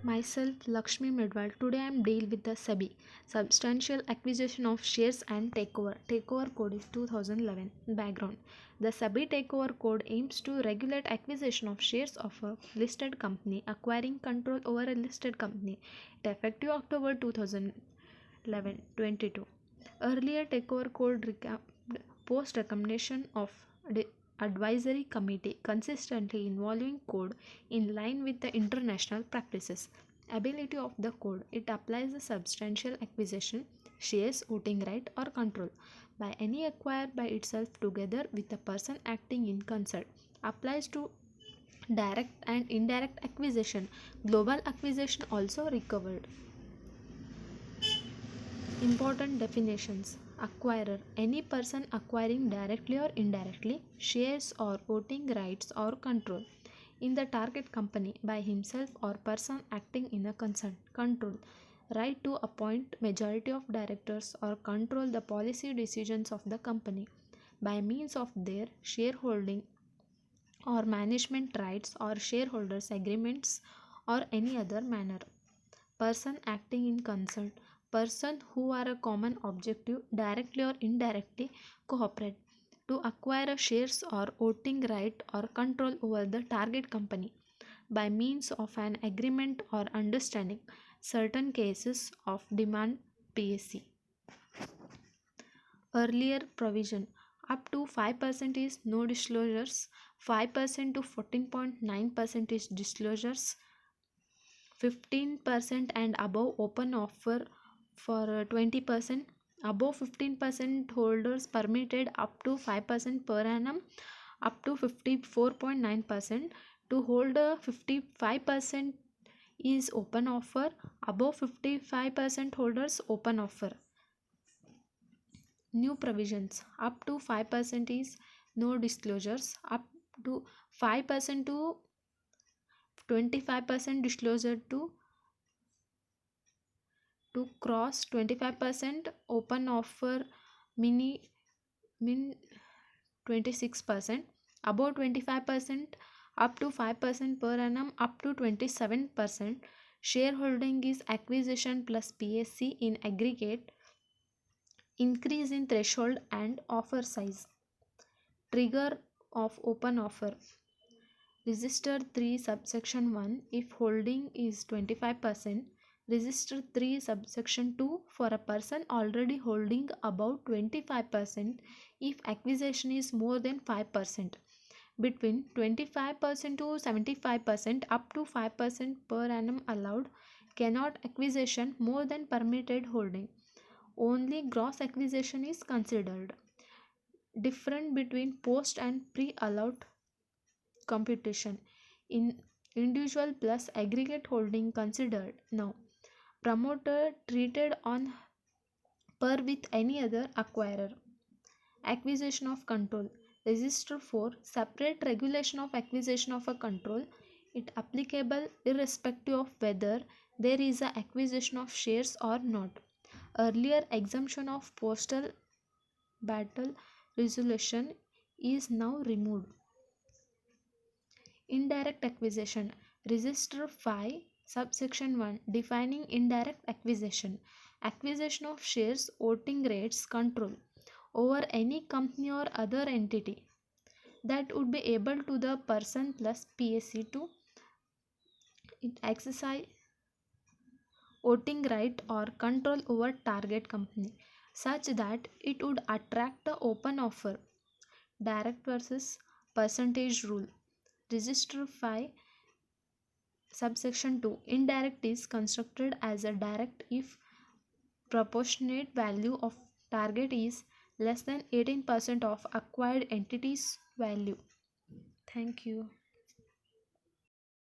Myself, Lakshmi Medwal. Today I am deal with the SEBI, Substantial Acquisition of Shares and Takeover. Takeover code is 2011. Background: the SEBI Takeover Code aims to regulate acquisition of shares of a listed company, acquiring control over a listed company. It effective October 2011 22. Earlier Takeover Code post recommendation of the advisory committee consistently involving code in line with the international practices. Ability of the code: it applies the substantial acquisition, shares, voting right, or control by any acquired by itself together with a person acting in concert. Applies to direct and indirect acquisition. Global acquisition also recovered. Important definitions: acquirer: any person acquiring directly or indirectly shares or voting rights or control in the target company by himself or person acting in a concern. Control: right to appoint majority of directors or control the policy decisions of the company by means of their shareholding or management rights or shareholders agreements or any other manner. Person acting in concern: person who are a common objective directly or indirectly cooperate to acquire a shares or voting right or control over the target company by means of an agreement or understanding. Certain cases of demand PSC. Earlier provision: up to 5% is no disclosures, 5% to 14.9% is disclosures, 15% and above open offer for 20%. Above 15% holders permitted up to 5% per annum up to 54.9%. To hold a 55% is open offer. Above 55% holders open offer. New provisions: up to 5% is no disclosures, up to 5% to 25% disclosure to cross 25%, open offer min 26%. Above 25% up to 5% per annum up to 27%. Shareholding is acquisition plus PSC in aggregate. Increase in threshold and offer size. Trigger of open offer: Register 3 subsection 1 if holding is 25%. Register 3 subsection 2 for a person already holding about 25% if acquisition is more than 5%. Between 25% to 75% up to 5% per annum allowed. Cannot acquisition more than permitted holding. Only gross acquisition is considered. Difference between post and pre-allowed computation. In individual plus aggregate holding considered. Now, promoter treated on par with any other acquirer. Acquisition of control. Register 4 separate regulation of acquisition of a control. It applicable irrespective of whether there is a acquisition of shares or not. Earlier exemption of postal battle resolution is now removed. Indirect acquisition. Register 5 subsection 1 defining indirect acquisition. Acquisition of shares, voting rights, control over any company or other entity that would be able to the person plus PSC to exercise voting right or control over target company such that it would attract the open offer. Direct versus percentage rule. Register 5 subsection 2 indirect is constructed as a direct if proportionate value of target is less than 18% of acquired entity's value. Thank you.